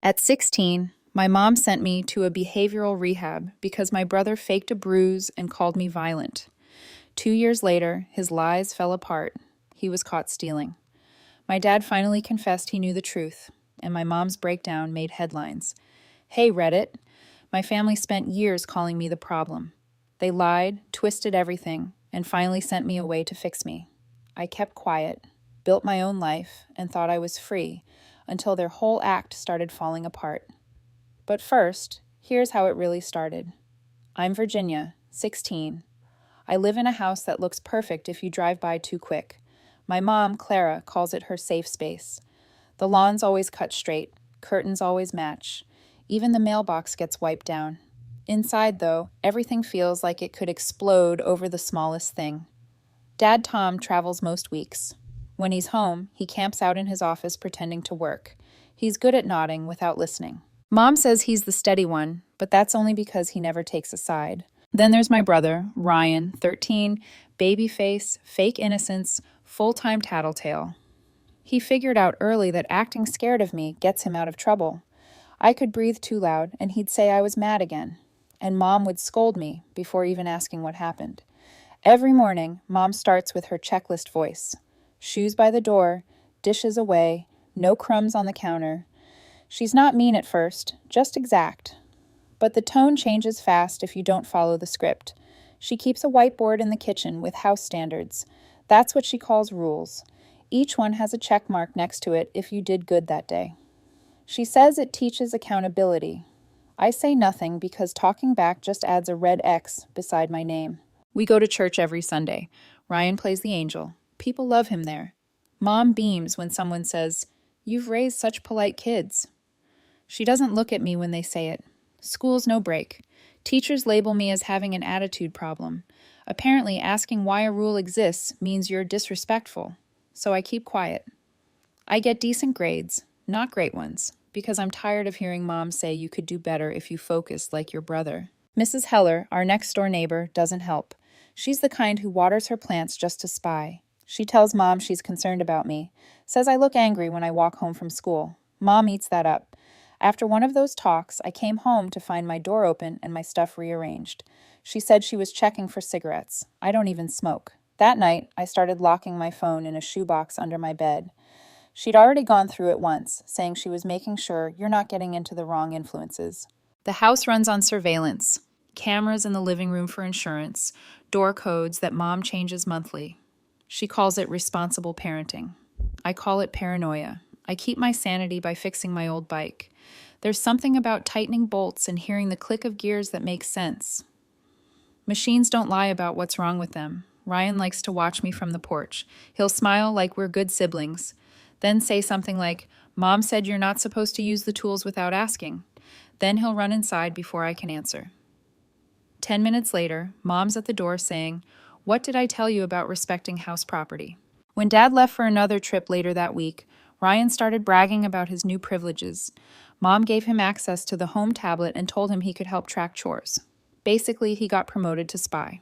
At 16, my mom sent me to a behavioral rehab because my brother faked a bruise and called me violent. 2 years later, his lies fell apart. He was caught stealing. My dad finally confessed he knew the truth, and my mom's breakdown made headlines. Hey, Reddit. My family spent years calling me the problem. They lied, twisted everything, and finally sent me away to fix me. I kept quiet, built my own life, and thought I was free until their whole act started falling apart. But first, here's how it really started. I'm Virginia, 16. I live in a house that looks perfect if you drive by too quick. My mom, Clara, calls it her safe space. The lawn's always cut straight, curtains always match. Even the mailbox gets wiped down. Inside, though, everything feels like it could explode over the smallest thing. Dad Tom travels most weeks. When he's home, he camps out in his office pretending to work. He's good at nodding without listening. Mom says he's the steady one, but that's only because he never takes a side. Then there's my brother, Ryan, 13, baby face, fake innocence, full-time tattletale. He figured out early that acting scared of me gets him out of trouble. I could breathe too loud, and he'd say I was mad again. And Mom would scold me before even asking what happened. Every morning, Mom starts with her checklist voice. Shoes by the door, dishes away, no crumbs on the counter. She's not mean at first, just exact. But the tone changes fast if you don't follow the script. She keeps a whiteboard in the kitchen with house standards. That's what she calls rules. Each one has a check mark next to it if you did good that day. She says it teaches accountability. I say nothing because talking back just adds a red X beside my name. We go to church every Sunday. Ryan plays the angel. People love him there. Mom beams when someone says, "You've raised such polite kids." She doesn't look at me when they say it. School's no break. Teachers label me as having an attitude problem. Apparently, asking why a rule exists means you're disrespectful. So I keep quiet. I get decent grades, not great ones, because I'm tired of hearing Mom say you could do better if you focused like your brother. Mrs. Heller, our next-door neighbor, doesn't help. She's the kind who waters her plants just to spy. She tells Mom she's concerned about me, says I look angry when I walk home from school. Mom eats that up. After one of those talks, I came home to find my door open and my stuff rearranged. She said she was checking for cigarettes. I don't even smoke. That night, I started locking my phone in a shoebox under my bed. She'd already gone through it once, saying she was making sure you're not getting into the wrong influences. The house runs on surveillance. Cameras in the living room for insurance, door codes that Mom changes monthly. She calls it responsible parenting. I call it paranoia. I keep my sanity by fixing my old bike. There's something about tightening bolts and hearing the click of gears that makes sense. Machines don't lie about what's wrong with them. Ryan likes to watch me from the porch. He'll smile like we're good siblings, then say something like, "Mom said you're not supposed to use the tools without asking." Then he'll run inside before I can answer. 10 minutes later, Mom's at the door saying, "What did I tell you about respecting house property?" When Dad left for another trip later that week, Ryan started bragging about his new privileges. Mom gave him access to the home tablet and told him he could help track chores. Basically, he got promoted to spy.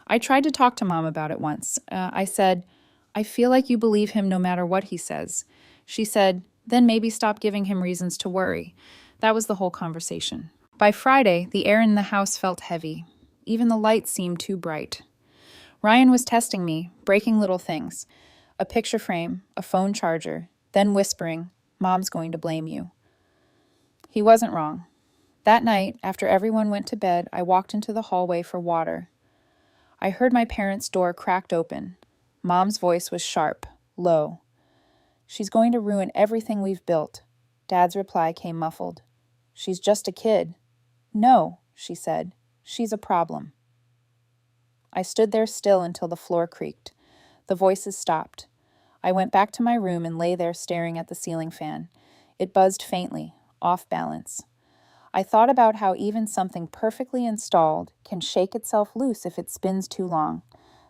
I tried to talk to Mom about it once. I said, "I feel like you believe him no matter what he says." She said, "Then maybe stop giving him reasons to worry." That was the whole conversation. By Friday, the air in the house felt heavy. Even the lights seemed too bright. Ryan was testing me, breaking little things. A picture frame, a phone charger, then whispering, "Mom's going to blame you." He wasn't wrong. That night, after everyone went to bed, I walked into the hallway for water. I heard my parents' door cracked open. Mom's voice was sharp, low. "She's going to ruin everything we've built." Dad's reply came muffled. "She's just a kid." "No," she said. "She's a problem." I stood there still until the floor creaked. The voices stopped. I went back to my room and lay there staring at the ceiling fan. It buzzed faintly, off balance. I thought about how even something perfectly installed can shake itself loose if it spins too long.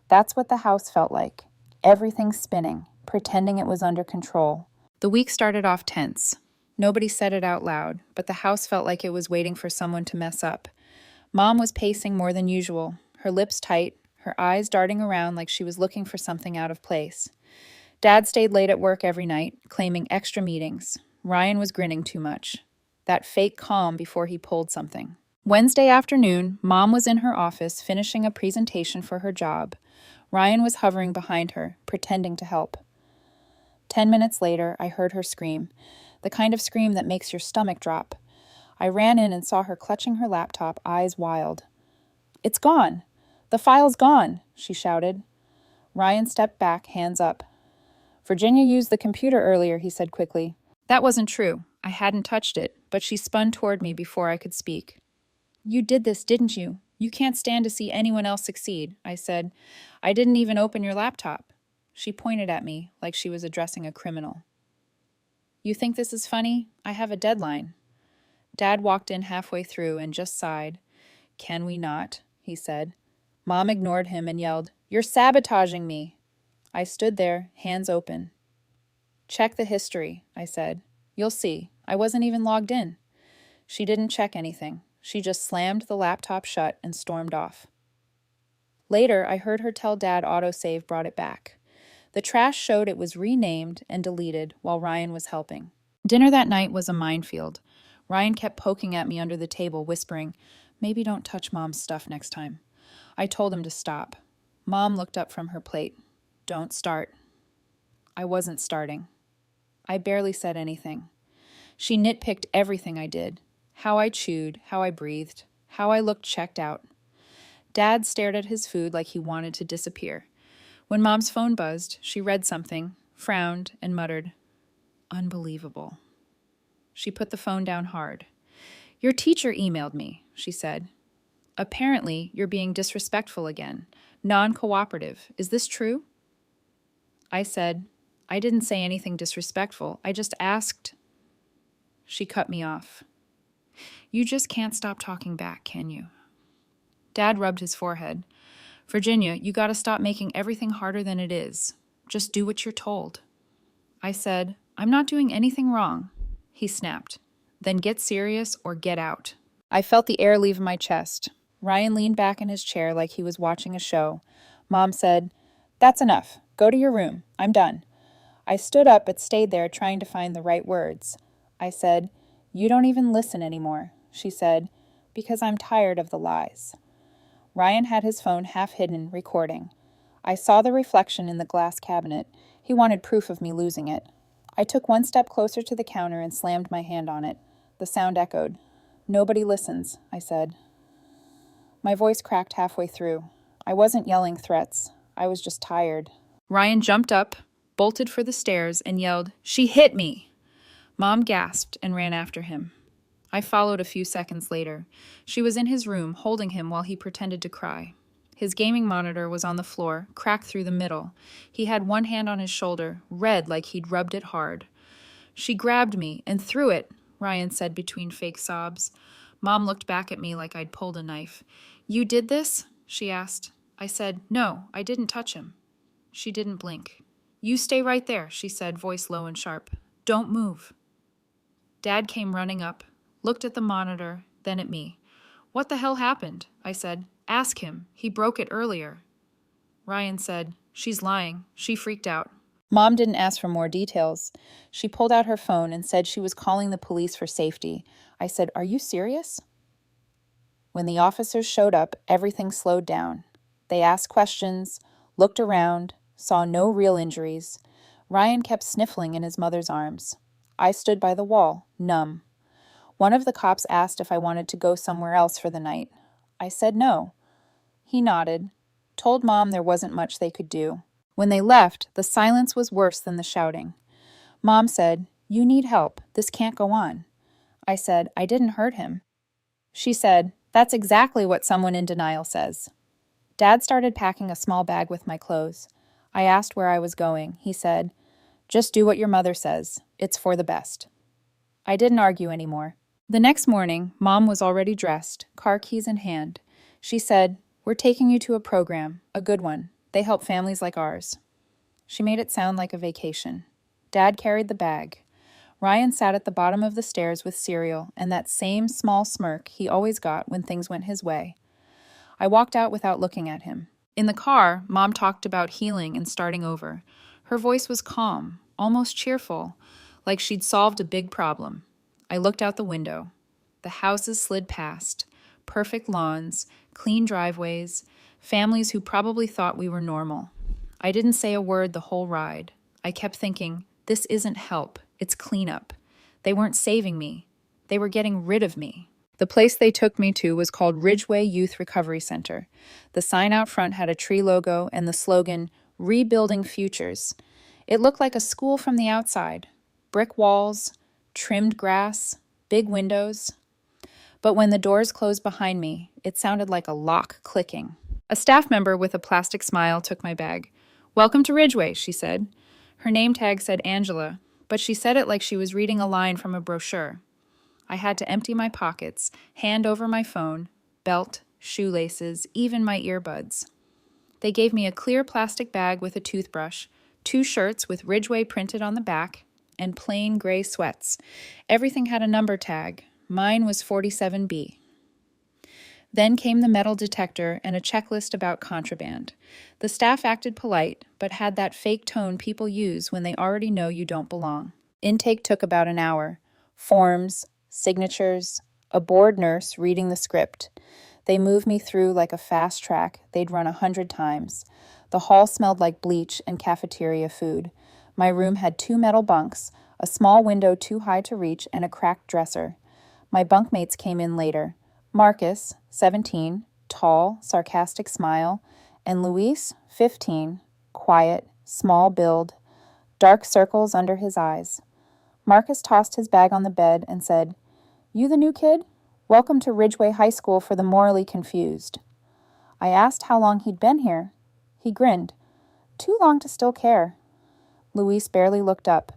That's what the house felt like. Everything spinning, pretending it was under control. The week started off tense. Nobody said it out loud, but the house felt like it was waiting for someone to mess up. Mom was pacing more than usual, her lips tight, her eyes darting around like she was looking for something out of place. Dad stayed late at work every night, claiming extra meetings. Ryan was grinning too much. That fake calm before he pulled something. Wednesday afternoon, Mom was in her office finishing a presentation for her job. Ryan was hovering behind her, pretending to help. 10 minutes later, I heard her scream, the kind of scream that makes your stomach drop. I ran in and saw her clutching her laptop, eyes wild. "It's gone! The file's gone!" she shouted. Ryan stepped back, hands up. "Virginia used the computer earlier," he said quickly. That wasn't true. I hadn't touched it, but she spun toward me before I could speak. "You did this, didn't you? You can't stand to see anyone else succeed," I said. "I didn't even open your laptop." She pointed at me like she was addressing a criminal. "You think this is funny? I have a deadline." Dad walked in halfway through and just sighed. "Can we not?" he said. Mom ignored him and yelled, "You're sabotaging me." I stood there, hands open. "Check the history," I said. "You'll see. I wasn't even logged in." She didn't check anything. She just slammed the laptop shut and stormed off. Later, I heard her tell Dad autosave brought it back. The trash showed it was renamed and deleted while Ryan was helping. Dinner that night was a minefield. Ryan kept poking at me under the table, whispering, "Maybe don't touch Mom's stuff next time." I told him to stop. Mom looked up from her plate. "Don't start." I wasn't starting. I barely said anything. She nitpicked everything I did. How I chewed, how I breathed, how I looked checked out. Dad stared at his food like he wanted to disappear. When Mom's phone buzzed, she read something, frowned, and muttered, "Unbelievable." She put the phone down hard. "Your teacher emailed me," she said. "Apparently, you're being disrespectful again. Non-cooperative. Is this true?" I said, "I didn't say anything disrespectful. I just asked." She cut me off. "You just can't stop talking back, can you?" Dad rubbed his forehead. "Virginia, you gotta stop making everything harder than it is. Just do what you're told." I said, "I'm not doing anything wrong." He snapped. "Then get serious or get out." I felt the air leave my chest. Ryan leaned back in his chair like he was watching a show. Mom said, "That's enough. Go to your room. I'm done." I stood up but stayed there trying to find the right words. I said, "You don't even listen anymore." She said, "Because I'm tired of the lies." Ryan had his phone half hidden, recording. I saw the reflection in the glass cabinet. He wanted proof of me losing it. I took one step closer to the counter and slammed my hand on it. The sound echoed. "Nobody listens," I said. My voice cracked halfway through. I wasn't yelling threats. I was just tired. Ryan jumped up, bolted for the stairs, and yelled, "She hit me!" Mom gasped and ran after him. I followed a few seconds later. She was in his room, holding him while he pretended to cry. His gaming monitor was on the floor, cracked through the middle. He had one hand on his shoulder, red like he'd rubbed it hard. "She grabbed me and threw it," Ryan said between fake sobs. Mom looked back at me like I'd pulled a knife. "You did this?" she asked. I said, "No, I didn't touch him." She didn't blink. "You stay right there," she said, voice low and sharp. "Don't move." Dad came running up, looked at the monitor, then at me. "What the hell happened?" I said. "Ask him. He broke it earlier." Ryan said, "She's lying. She freaked out." Mom didn't ask for more details. She pulled out her phone and said she was calling the police for safety. I said, "Are you serious?" When the officers showed up, everything slowed down. They asked questions, looked around, saw no real injuries. Ryan kept sniffling in his mother's arms. I stood by the wall, numb. One of the cops asked if I wanted to go somewhere else for the night. I said no. He nodded, told Mom there wasn't much they could do. When they left, the silence was worse than the shouting. Mom said, "You need help. This can't go on." I said, "I didn't hurt him." She said, "That's exactly what someone in denial says." Dad started packing a small bag with my clothes. I asked where I was going. He said, "Just do what your mother says. It's for the best." I didn't argue anymore. The next morning, Mom was already dressed, car keys in hand. She said, "We're taking you to a program, a good one. They help families like ours." She made it sound like a vacation. Dad carried the bag. Ryan sat at the bottom of the stairs with cereal and that same small smirk he always got when things went his way. I walked out without looking at him. In the car, Mom talked about healing and starting over. Her voice was calm, almost cheerful, like she'd solved a big problem. I looked out the window. The houses slid past, perfect lawns, clean driveways, families who probably thought we were normal. I didn't say a word the whole ride. I kept thinking, this isn't help, it's cleanup. They weren't saving me. They were getting rid of me. The place they took me to was called Ridgeway Youth Recovery Center. The sign out front had a tree logo and the slogan, Rebuilding Futures. It looked like a school from the outside. Brick walls, trimmed grass, big windows. But when the doors closed behind me, it sounded like a lock clicking. A staff member with a plastic smile took my bag. "Welcome to Ridgeway," she said. Her name tag said Angela, but she said it like she was reading a line from a brochure. I had to empty my pockets, hand over my phone, belt, shoelaces, even my earbuds. They gave me a clear plastic bag with a toothbrush, 2 shirts with Ridgeway printed on the back, and plain gray sweats. Everything had a number tag. Mine was 47B. Then came the metal detector and a checklist about contraband. The staff acted polite, but had that fake tone people use when they already know you don't belong. Intake took about an hour. Forms, signatures, a bored nurse reading the script. They moved me through like a fast track they'd run 100 times. The hall smelled like bleach and cafeteria food. My room had 2 metal bunks, a small window too high to reach, and a cracked dresser. My bunkmates came in later. Marcus, 17, tall, sarcastic smile, and Luis, 15, quiet, small build, dark circles under his eyes. Marcus tossed his bag on the bed and said, "You the new kid? Welcome to Ridgeway High School for the morally confused." I asked how long he'd been here. He grinned. "Too long to still care." Luis barely looked up.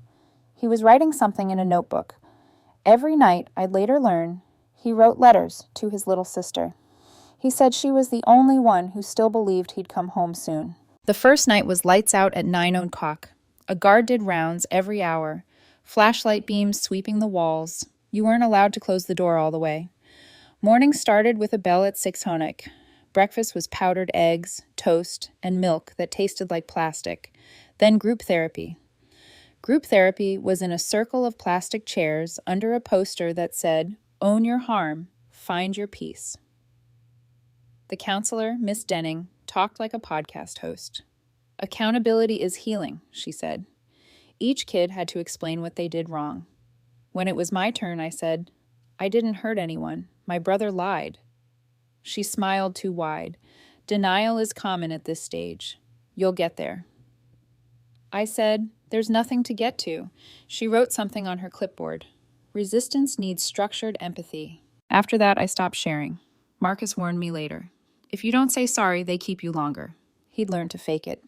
He was writing something in a notebook. Every night, I'd later learn, he wrote letters to his little sister. He said she was the only one who still believed he'd come home soon. The first night was lights out at 9 o'clock. A guard did rounds every hour, flashlight beams sweeping the walls. You weren't allowed to close the door all the way. Morning started with a bell at 6 Honik. Breakfast was powdered eggs, toast, and milk that tasted like plastic. Then group therapy. Group therapy was in a circle of plastic chairs under a poster that said, "Own your harm, find your peace." The counselor, Miss Denning, talked like a podcast host. "Accountability is healing," she said. Each kid had to explain what they did wrong. When it was my turn, I said, "I didn't hurt anyone. My brother lied." She smiled too wide. "Denial is common at this stage. You'll get there." I said, "There's nothing to get to." She wrote something on her clipboard. "Resistance needs structured empathy." After that, I stopped sharing. Marcus warned me later. "If you don't say sorry, they keep you longer." He'd learned to fake it.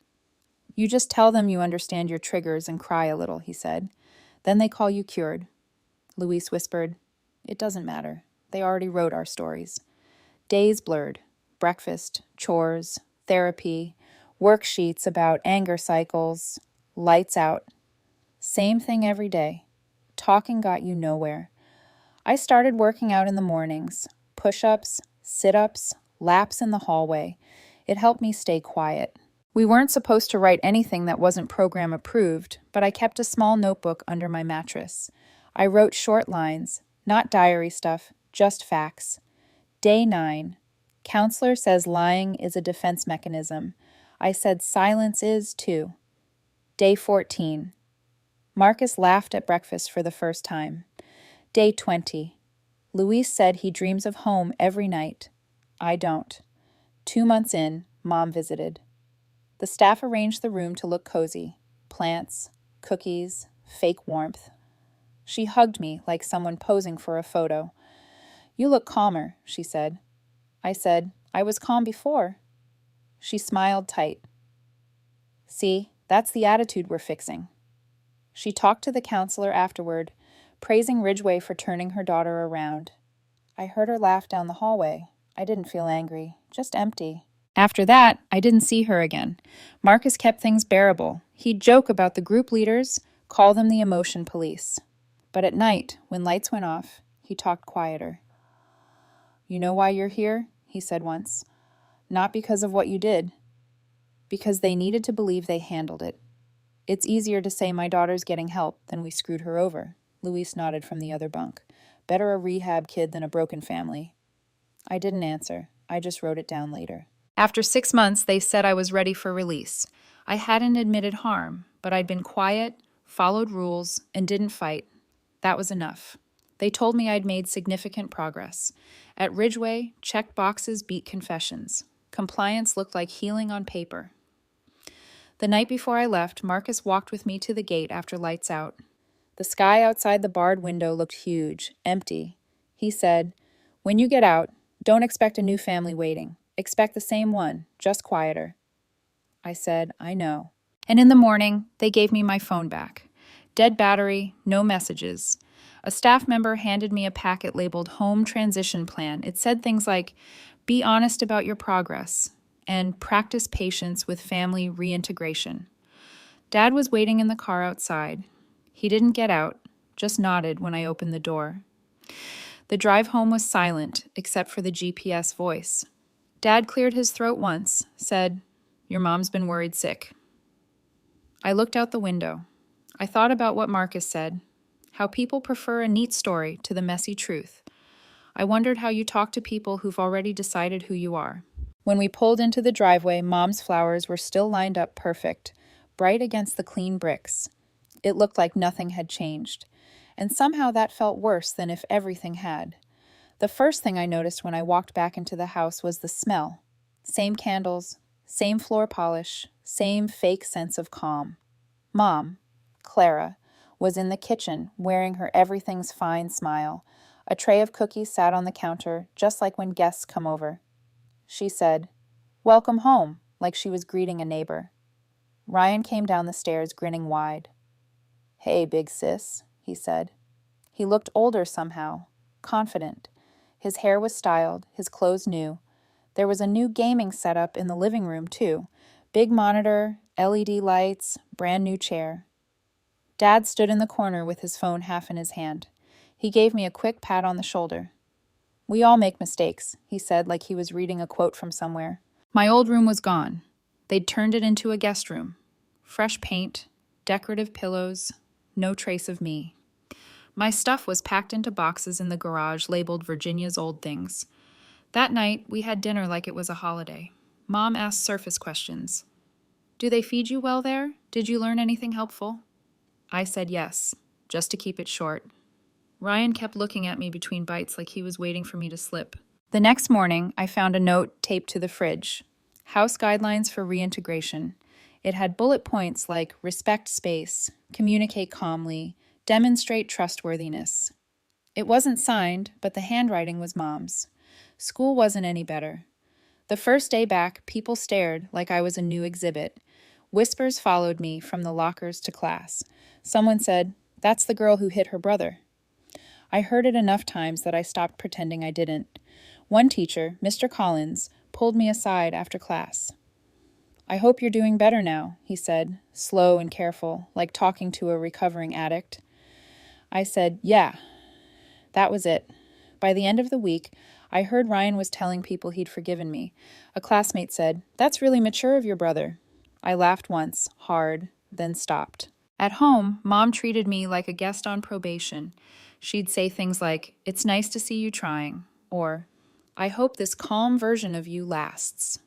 "You just tell them you understand your triggers and cry a little," he said. "Then they call you cured." Luis whispered, "It doesn't matter. They already wrote our stories." Days blurred. Breakfast, chores, therapy, worksheets about anger cycles, lights out. Same thing every day. Talking got you nowhere. I started working out in the mornings. Push-ups, sit-ups, laps in the hallway. It helped me stay quiet. We weren't supposed to write anything that wasn't program approved, but I kept a small notebook under my mattress. I wrote short lines, not diary stuff, just facts. Day 9. Counselor says lying is a defense mechanism. I said silence is too. Day 14. Marcus laughed at breakfast for the first time. Day 20. Luis said he dreams of home every night. I don't. 2 months in, Mom visited. The staff arranged the room to look cozy. Plants, cookies, fake warmth. She hugged me like someone posing for a photo. "You look calmer," she said. I said, "I was calm before." She smiled tight. "See, that's the attitude we're fixing." She talked to the counselor afterward, praising Ridgeway for turning her daughter around. I heard her laugh down the hallway. I didn't feel angry, just empty. After that, I didn't see her again. Marcus kept things bearable. He'd joke about the group leaders, call them the emotion police. But at night, when lights went off, he talked quieter. "You know why you're here?" he said once. "Not because of what you did. Because they needed to believe they handled it. It's easier to say my daughter's getting help than we screwed her over. Luis nodded from the other bunk. Better a rehab kid than a broken family. I didn't answer. I just wrote it down later. After 6 months, they said I was ready for release. I hadn't admitted harm, but I'd been quiet, followed rules, and didn't fight. That was enough. They told me I'd made significant progress. At Ridgeway, checked boxes beat confessions. Compliance looked like healing on paper. The night before I left, Marcus walked with me to the gate after lights out. The sky outside the barred window looked huge, empty. He said, "When you get out, don't expect a new family waiting. Expect the same one, just quieter." I said, "I know." And in the morning, they gave me my phone back. Dead battery, no messages. A staff member handed me a packet labeled Home Transition Plan. It said things like, "Be honest about your progress," and "Practice patience with family reintegration." Dad was waiting in the car outside. He didn't get out, just nodded when I opened the door. The drive home was silent, except for the GPS voice. Dad cleared his throat once, said, "Your mom's been worried sick." I looked out the window. I thought about what Marcus said, how people prefer a neat story to the messy truth. I wondered how you talk to people who've already decided who you are. When we pulled into the driveway, Mom's flowers were still lined up perfect, bright against the clean bricks. It looked like nothing had changed, and somehow that felt worse than if everything had. The first thing I noticed when I walked back into the house was the smell. Same candles, same floor polish, same fake sense of calm. Mom, Clara, was in the kitchen, wearing her everything's fine smile. A tray of cookies sat on the counter, just like when guests come over. She said, "Welcome home," like she was greeting a neighbor. Ryan came down the stairs, grinning wide. "Hey, big sis," he said. He looked older somehow, confident. His hair was styled, his clothes new. There was a new gaming setup in the living room, too. Big monitor, LED lights, brand new chair. Dad stood in the corner with his phone half in his hand. He gave me a quick pat on the shoulder. "We all make mistakes," he said like he was reading a quote from somewhere. My old room was gone. They'd turned it into a guest room. Fresh paint, decorative pillows, no trace of me. My stuff was packed into boxes in the garage labeled Virginia's Old Things. That night, we had dinner like it was a holiday. Mom asked surface questions. "Do they feed you well there? Did you learn anything helpful?" I said yes, just to keep it short. Ryan kept looking at me between bites like he was waiting for me to slip. The next morning, I found a note taped to the fridge. House Guidelines for Reintegration. It had bullet points like respect space, communicate calmly, demonstrate trustworthiness. It wasn't signed, but the handwriting was Mom's. School wasn't any better. The first day back, people stared like I was a new exhibit. Whispers followed me from the lockers to class. Someone said, "That's the girl who hit her brother." I heard it enough times that I stopped pretending I didn't. One teacher, Mr. Collins, pulled me aside after class. "I hope you're doing better now," he said, slow and careful, like talking to a recovering addict. I said, "Yeah." That was it. By the end of the week, I heard Ryan was telling people he'd forgiven me. A classmate said, "That's really mature of your brother." I laughed once, hard, then stopped. At home, Mom treated me like a guest on probation. She'd say things like, "It's nice to see you trying," or, "I hope this calm version of you lasts."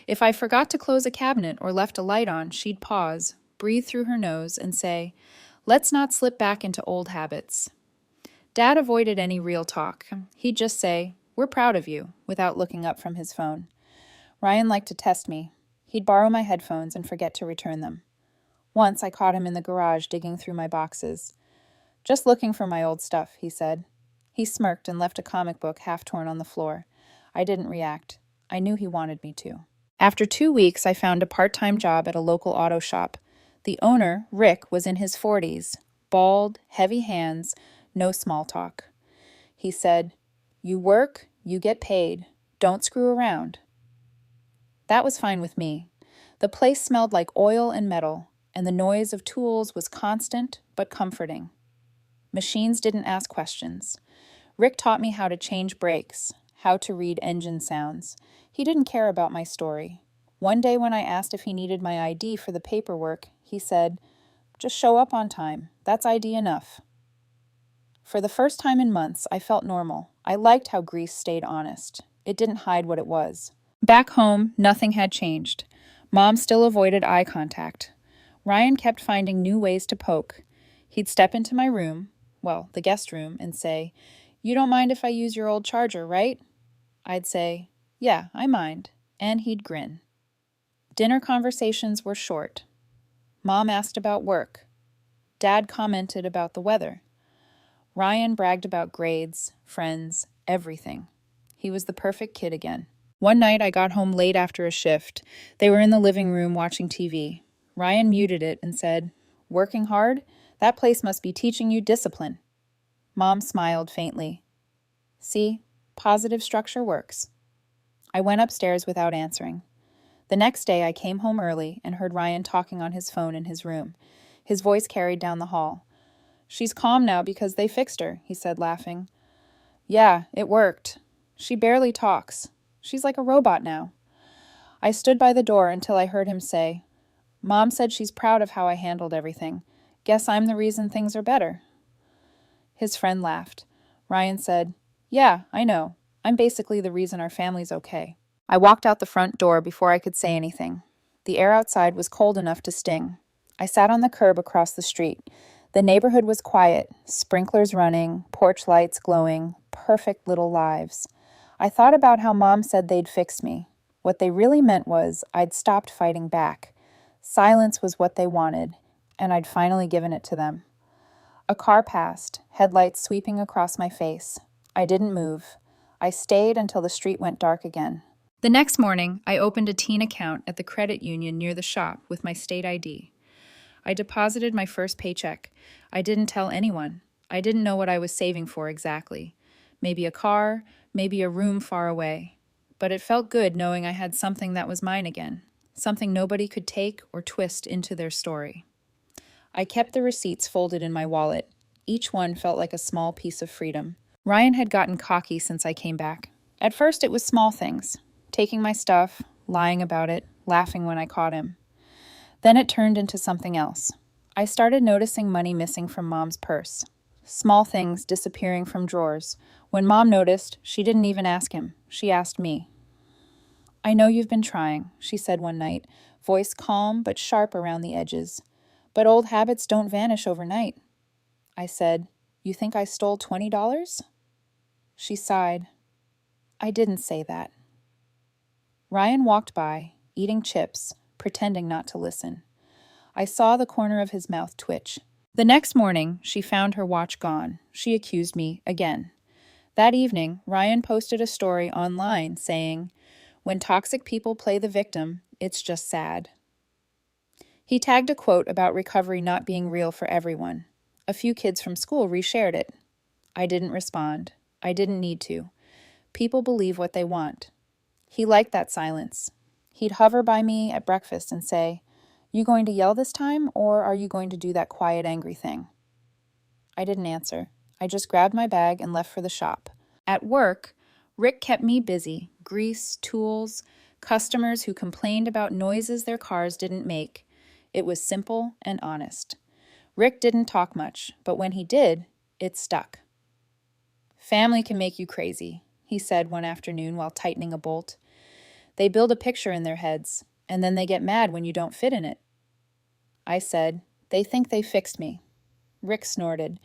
If I forgot to close a cabinet or left a light on, she'd pause, breathe through her nose, and say, "Let's not slip back into old habits." Dad avoided any real talk. He'd just say, "We're proud of you," without looking up from his phone. Ryan liked to test me. He'd borrow my headphones and forget to return them. Once I caught him in the garage digging through my boxes. "Just looking for my old stuff," he said. He smirked and left a comic book half torn on the floor. I didn't react. I knew he wanted me to. After 2 weeks, I found a part-time job at a local auto shop. The owner, Rick, was in his 40s, bald, heavy hands, no small talk. He said, "You work, you get paid. Don't screw around." That was fine with me. The place smelled like oil and metal, and the noise of tools was constant but comforting. Machines didn't ask questions. Rick taught me how to change brakes, how to read engine sounds. He didn't care about my story. One day when I asked if he needed my ID for the paperwork, he He said, "Just show up on time. That's ID enough." For the first time in months, I felt normal. I liked how Grease stayed honest. It didn't hide what it was. Back home, nothing had changed. Mom still avoided eye contact. Ryan kept finding new ways to poke. He'd step into my room, well, the guest room, and say, "You don't mind if I use your old charger, right?" I'd say, "Yeah, I mind," and he'd grin. Dinner conversations were short. Mom asked about work. Dad commented about the weather. Ryan bragged about grades, friends, everything. He was the perfect kid again. One night I got home late after a shift. They were in the living room watching TV. Ryan muted it and said, "Working hard? That place must be teaching you discipline." Mom smiled faintly. "See, positive structure works." I went upstairs without answering. The next day I came home early and heard Ryan talking on his phone in his room. His voice carried down the hall. "She's calm now because they fixed her," he said, laughing. "Yeah, it worked. She barely talks. She's like a robot now." I stood by the door until I heard him say, "Mom said she's proud of how I handled everything. Guess I'm the reason things are better." His friend laughed. Ryan said, "Yeah, I know. I'm basically the reason our family's okay." I walked out the front door before I could say anything. The air outside was cold enough to sting. I sat on the curb across the street. The neighborhood was quiet, sprinklers running, porch lights glowing, perfect little lives. I thought about how Mom said they'd fix me. What they really meant was I'd stopped fighting back. Silence was what they wanted, and I'd finally given it to them. A car passed, headlights sweeping across my face. I didn't move. I stayed until the street went dark again. The next morning, I opened a teen account at the credit union near the shop with my state ID. I deposited my first paycheck. I didn't tell anyone. I didn't know what I was saving for exactly. Maybe a car, maybe a room far away. But it felt good knowing I had something that was mine again, something nobody could take or twist into their story. I kept the receipts folded in my wallet. Each one felt like a small piece of freedom. Ryan had gotten cocky since I came back. At first it was small things, taking my stuff, lying about it, laughing when I caught him. Then it turned into something else. I started noticing money missing from Mom's purse. Small things disappearing from drawers. When Mom noticed, she didn't even ask him. She asked me. "I know you've been trying," she said one night, voice calm but sharp around the edges. "But old habits don't vanish overnight." I said, "You think I stole $20? She sighed. "I didn't say that." Ryan walked by, eating chips, pretending not to listen. I saw the corner of his mouth twitch. The next morning, she found her watch gone. She accused me again. That evening, Ryan posted a story online saying, "When toxic people play the victim, it's just sad." He tagged a quote about recovery not being real for everyone. A few kids from school reshared it. I didn't respond. I didn't need to. People believe what they want. He liked that silence. He'd hover by me at breakfast and say, "You going to yell this time, or are you going to do that quiet, angry thing?" I didn't answer. I just grabbed my bag and left for the shop. At work, Rick kept me busy. Grease, tools, customers who complained about noises their cars didn't make. It was simple and honest. Rick didn't talk much, but when he did, it stuck. "Family can make you crazy," he said one afternoon while tightening a bolt. "They build a picture in their heads, and then they get mad when you don't fit in it." I said, "They think they fixed me." Rick snorted.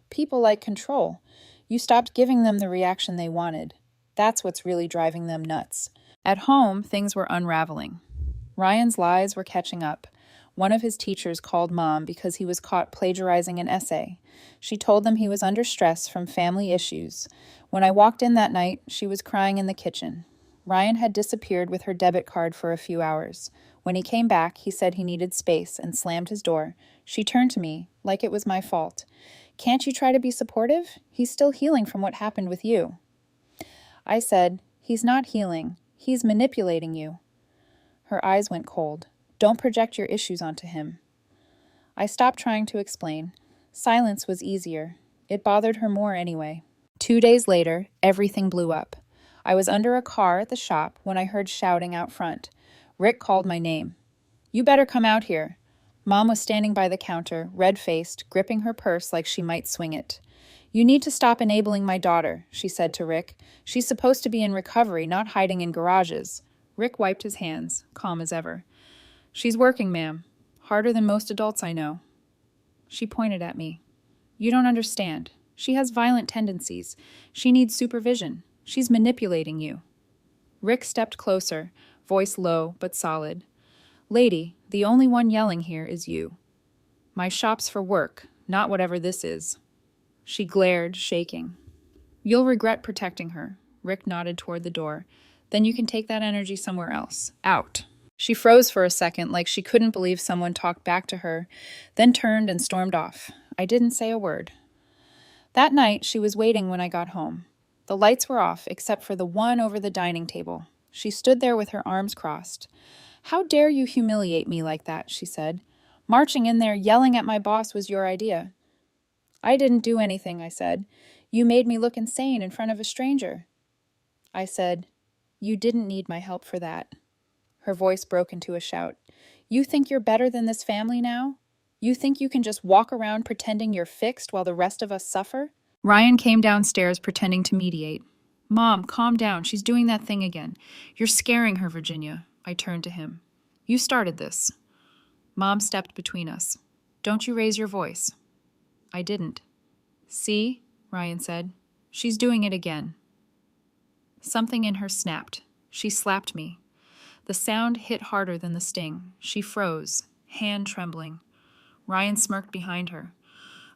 "People like control. You stopped giving them the reaction they wanted. That's what's really driving them nuts." At home, things were unraveling. Ryan's lies were catching up. One of his teachers called Mom because he was caught plagiarizing an essay. She told them he was under stress from family issues. When I walked in that night, she was crying in the kitchen. Ryan had disappeared with her debit card for a few hours. When he came back, he said he needed space and slammed his door. She turned to me, like it was my fault. "Can't you try to be supportive? He's still healing from what happened with you." I said, "He's not healing. He's manipulating you." Her eyes went cold. "Don't project your issues onto him." I stopped trying to explain. Silence was easier. It bothered her more anyway. 2 days later, everything blew up. I was under a car at the shop when I heard shouting out front. Rick called my name. "You better come out here." Mom was standing by the counter, red-faced, gripping her purse like she might swing it. "You need to stop enabling my daughter," she said to Rick. "She's supposed to be in recovery, not hiding in garages." Rick wiped his hands, calm as ever. "She's working, ma'am. Harder than most adults I know." She pointed at me. "You don't understand. She has violent tendencies. She needs supervision. She's manipulating you." Rick stepped closer, voice low but solid. "Lady, the only one yelling here is you. My shop's for work, not whatever this is." She glared, shaking. "You'll regret protecting her." Rick nodded toward the door. "Then you can take that energy somewhere else. Out." She froze for a second, like she couldn't believe someone talked back to her, then turned and stormed off. I didn't say a word. That night, she was waiting when I got home. The lights were off, except for the one over the dining table. She stood there with her arms crossed. "How dare you humiliate me like that?" she said. "Marching in there yelling at my boss was your idea." "I didn't do anything," I said. "You made me look insane in front of a stranger." I said, "You didn't need my help for that." Her voice broke into a shout. "You think you're better than this family now? You think you can just walk around pretending you're fixed while the rest of us suffer?" Ryan came downstairs pretending to mediate. "Mom, calm down. She's doing that thing again. You're scaring her, Virginia." I turned to him. "You started this." Mom stepped between us. "Don't you raise your voice." I didn't. "See?" Ryan said. "She's doing it again." Something in her snapped. She slapped me. The sound hit harder than the sting. She froze, hand trembling. Ryan smirked behind her.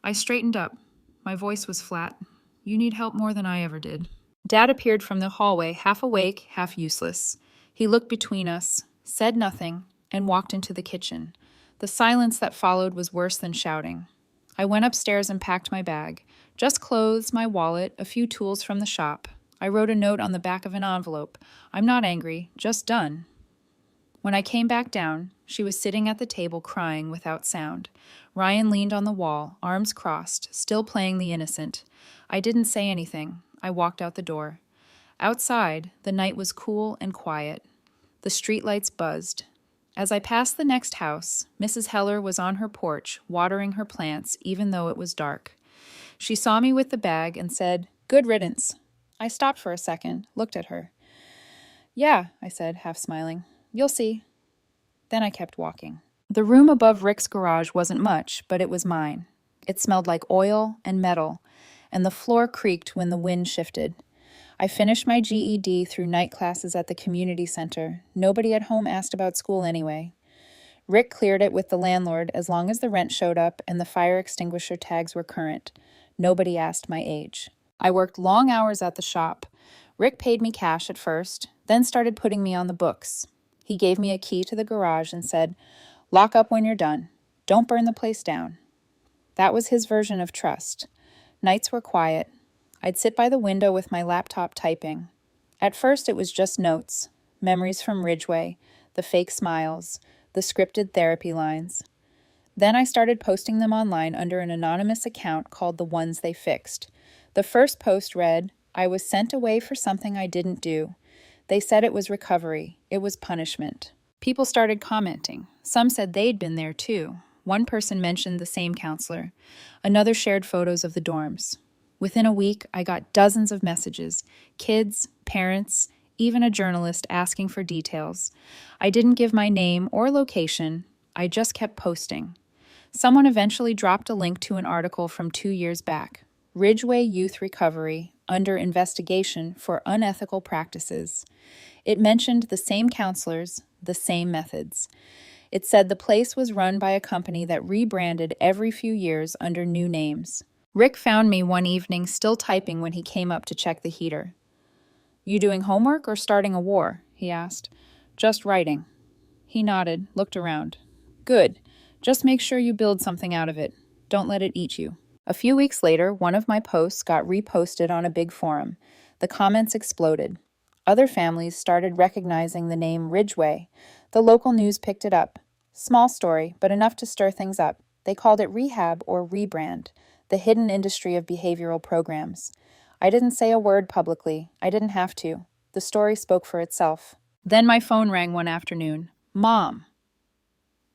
I straightened up. My voice was flat. "You need help more than I ever did." Dad appeared from the hallway, half awake, half useless. He looked between us, said nothing, and walked into the kitchen. The silence that followed was worse than shouting. I went upstairs and packed my bag. Just clothes, my wallet, a few tools from the shop. I wrote a note on the back of an envelope. "I'm not angry, just done." When I came back down, she was sitting at the table crying without sound. Ryan leaned on the wall, arms crossed, still playing the innocent. I didn't say anything. I walked out the door. Outside, the night was cool and quiet. The streetlights buzzed. As I passed the next house, Mrs. Heller was on her porch, watering her plants, even though it was dark. She saw me with the bag and said, "Good riddance." I stopped for a second, looked at her. "Yeah," I said, half smiling. "You'll see." Then I kept walking. The room above Rick's garage wasn't much, but it was mine. It smelled like oil and metal, and the floor creaked when the wind shifted. I finished my GED through night classes at the community center. Nobody at home asked about school anyway. Rick cleared it with the landlord as long as the rent showed up and the fire extinguisher tags were current. Nobody asked my age. I worked long hours at the shop. Rick paid me cash at first, then started putting me on the books. He gave me a key to the garage and said, "Lock up when you're done. Don't burn the place down." That was his version of trust. Nights were quiet. I'd sit by the window with my laptop typing. At first it was just notes, memories from Ridgeway, the fake smiles, the scripted therapy lines. Then I started posting them online under an anonymous account called The Ones They Fixed. The first post read, "I was sent away for something I didn't do. They said it was recovery. It was punishment." People started commenting. Some said they'd been there too. One person mentioned the same counselor. Another shared photos of the dorms. Within a week, I got dozens of messages. Kids, parents, even a journalist asking for details. I didn't give my name or location. I just kept posting. Someone eventually dropped a link to an article from 2 years back. Ridgeway Youth Recovery, under investigation for unethical practices. It mentioned the same counselors, the same methods. It said the place was run by a company that rebranded every few years under new names. Rick found me one evening still typing when he came up to check the heater. "You doing homework or starting a war?" he asked. "Just writing." He nodded, looked around. "Good. Just make sure you build something out of it. Don't let it eat you." A few weeks later, one of my posts got reposted on a big forum. The comments exploded. Other families started recognizing the name Ridgeway. The local news picked it up. Small story, but enough to stir things up. They called it Rehab or Rebrand, the hidden industry of behavioral programs. I didn't say a word publicly. I didn't have to. The story spoke for itself. Then my phone rang one afternoon. "Mom."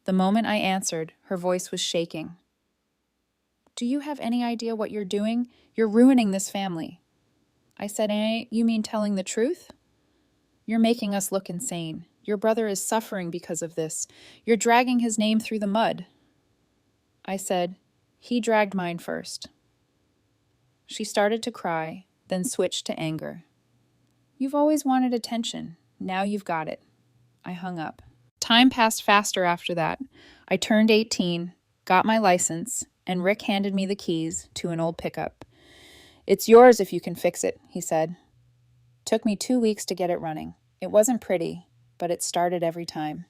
The moment I answered, her voice was shaking. Do you have any idea what you're doing? You're ruining this family. I said, you mean telling the truth? You're making us look insane. Your brother is suffering because of this. You're dragging his name through the mud. I said, he dragged mine first. She started to cry, then switched to anger. You've always wanted attention. Now you've got it. I hung up. Time passed faster after that. I turned 18, got my license, and Rick handed me the keys to an old pickup. It's yours if you can fix it, he said. Took me 2 weeks to get it running. It wasn't pretty, but it started every time.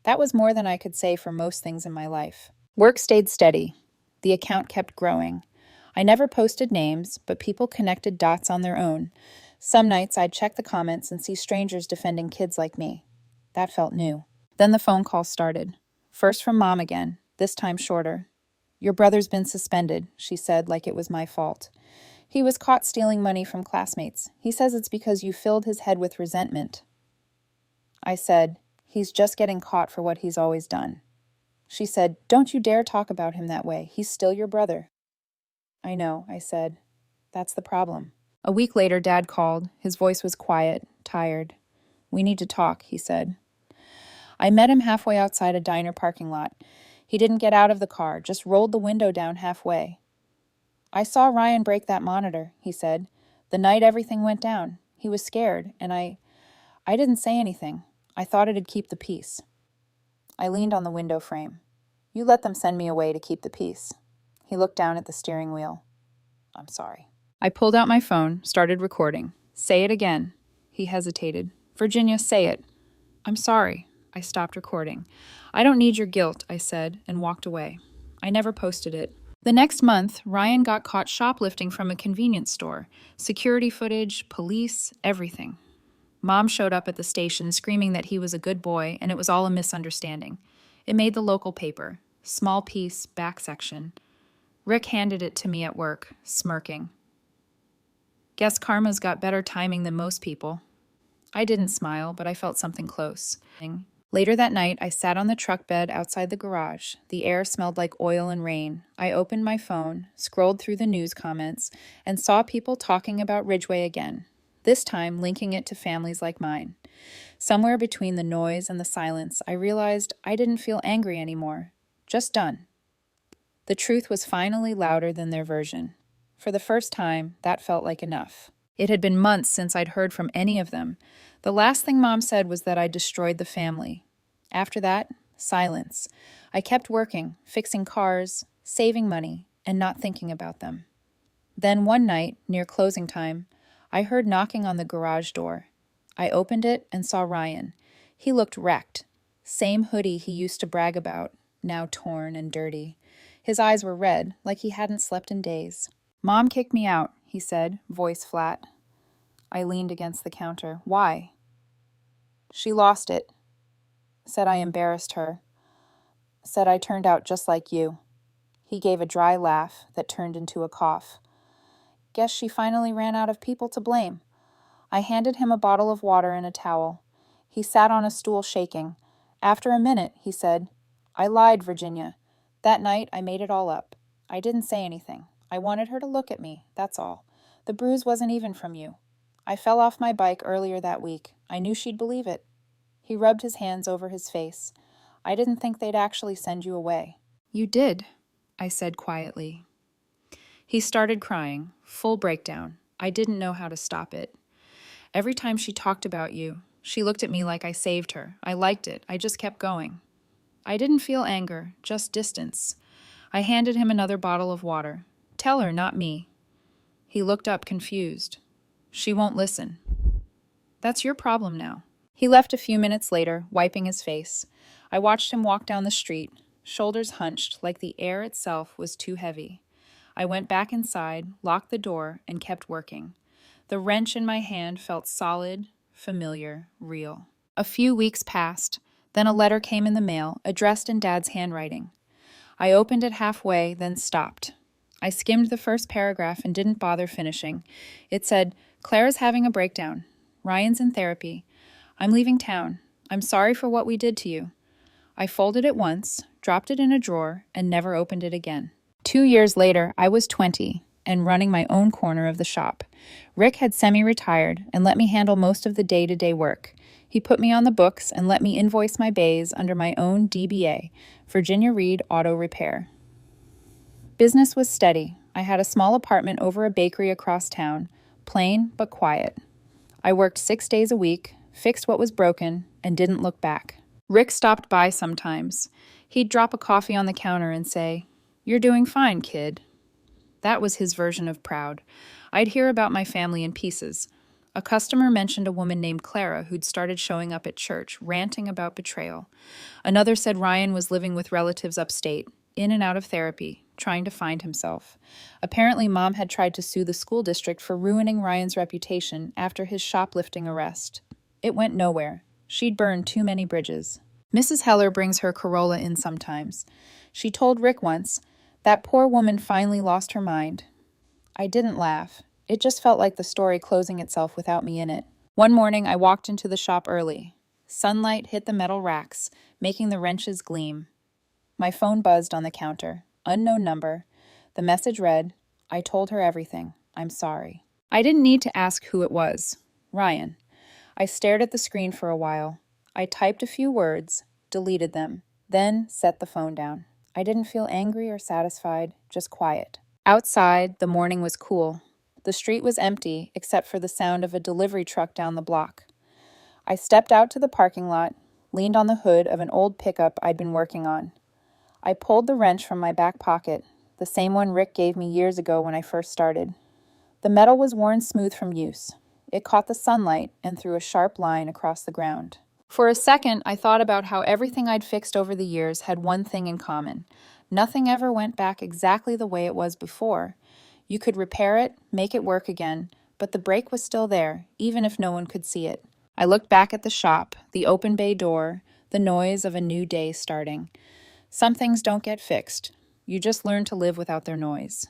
That was more than I could say for most things in my life. Work stayed steady. The account kept growing. I never posted names, but people connected dots on their own. Some nights I'd check the comments and see strangers defending kids like me. That felt new. Then the phone call started. First from Mom again, this time shorter. Your brother's been suspended, she said like it was my fault. He was caught stealing money from classmates. He says it's because you filled his head with resentment. I said, he's just getting caught for what he's always done. She said, don't you dare talk about him that way. He's still your brother. I know, I said. That's the problem. A week later, Dad called. His voice was quiet, tired. We need to talk, he said. I met him halfway outside a diner parking lot. He didn't get out of the car, just rolled the window down halfway. I saw Ryan break that monitor, he said. The night everything went down. He was scared, and I didn't say anything. I thought it'd keep the peace. I leaned on the window frame. You let them send me away to keep the peace. He looked down at the steering wheel. I'm sorry. I pulled out my phone, started recording. Say it again. He hesitated. Virginia, say it. I'm sorry. I stopped recording. I don't need your guilt, I said, and walked away. I never posted it. The next month, Ryan got caught shoplifting from a convenience store. Security footage, police, everything. Mom showed up at the station screaming that he was a good boy and it was all a misunderstanding. It made the local paper. Small piece, back section. Rick handed it to me at work, smirking. Guess karma's got better timing than most people. I didn't smile, but I felt something close. Later that night, I sat on the truck bed outside the garage. The air smelled like oil and rain. I opened my phone, scrolled through the news comments, and saw people talking about Ridgeway again, this time linking it to families like mine. Somewhere between the noise and the silence, I realized I didn't feel angry anymore. Just done. The truth was finally louder than their version. For the first time, that felt like enough. It had been months since I'd heard from any of them. The last thing Mom said was that I destroyed the family. After that, silence. I kept working, fixing cars, saving money, and not thinking about them. Then one night, near closing time, I heard knocking on the garage door. I opened it and saw Ryan. He looked wrecked. Same hoodie he used to brag about, now torn and dirty. His eyes were red, like he hadn't slept in days. Mom kicked me out, he said, voice flat. I leaned against the counter. Why? She lost it. Said I embarrassed her. Said I turned out just like you. He gave a dry laugh that turned into a cough. Guess she finally ran out of people to blame. I handed him a bottle of water and a towel. He sat on a stool shaking. After a minute, he said, I lied, Virginia. That night, I made it all up. I didn't say anything. I wanted her to look at me, that's all. The bruise wasn't even from you. I fell off my bike earlier that week. I knew she'd believe it. He rubbed his hands over his face. I didn't think they'd actually send you away. You did, I said quietly. He started crying, full breakdown. I didn't know how to stop it. Every time she talked about you, she looked at me like I saved her. I liked it. I just kept going. I didn't feel anger, just distance. I handed him another bottle of water. Tell her, not me. He looked up, confused. She won't listen. That's your problem now. He left a few minutes later, wiping his face. I watched him walk down the street, shoulders hunched like the air itself was too heavy. I went back inside, locked the door, and kept working. The wrench in my hand felt solid, familiar, real. A few weeks passed. Then a letter came in the mail, addressed in Dad's handwriting. I opened it halfway, then stopped. I skimmed the first paragraph and didn't bother finishing. It said, Claire's having a breakdown. Ryan's in therapy. I'm leaving town. I'm sorry for what we did to you. I folded it once, dropped it in a drawer, and never opened it again. 2 years later, I was 20 and running my own corner of the shop. Rick had semi-retired and let me handle most of the day-to-day work. He put me on the books and let me invoice my bays under my own DBA, Virginia Reed Auto Repair. Business was steady. I had a small apartment over a bakery across town, plain but quiet. I worked 6 days a week, fixed what was broken, and didn't look back. Rick stopped by sometimes. He'd drop a coffee on the counter and say, "You're doing fine, kid." That was his version of proud. I'd hear about my family in pieces. A customer mentioned a woman named Clara who'd started showing up at church, ranting about betrayal. Another said Ryan was living with relatives upstate, in and out of therapy, trying to find himself. Apparently, Mom had tried to sue the school district for ruining Ryan's reputation after his shoplifting arrest. It went nowhere. She'd burned too many bridges. Mrs. Heller brings her Corolla in sometimes. She told Rick once, "That poor woman finally lost her mind." I didn't laugh. It just felt like the story closing itself without me in it. One morning, I walked into the shop early. Sunlight hit the metal racks, making the wrenches gleam. My phone buzzed on the counter. Unknown number. The message read, "I told her everything. I'm sorry." I didn't need to ask who it was. Ryan. I stared at the screen for a while. I typed a few words, deleted them, then set the phone down. I didn't feel angry or satisfied, just quiet. Outside, the morning was cool. The street was empty, except for the sound of a delivery truck down the block. I stepped out to the parking lot, leaned on the hood of an old pickup I'd been working on. I pulled the wrench from my back pocket, the same one Rick gave me years ago when I first started. The metal was worn smooth from use. It caught the sunlight and threw a sharp line across the ground. For a second, I thought about how everything I'd fixed over the years had one thing in common. Nothing ever went back exactly the way it was before. You could repair it, make it work again, but the break was still there, even if no one could see it. I looked back at the shop, the open bay door, the noise of a new day starting. Some things don't get fixed. You just learn to live without their noise.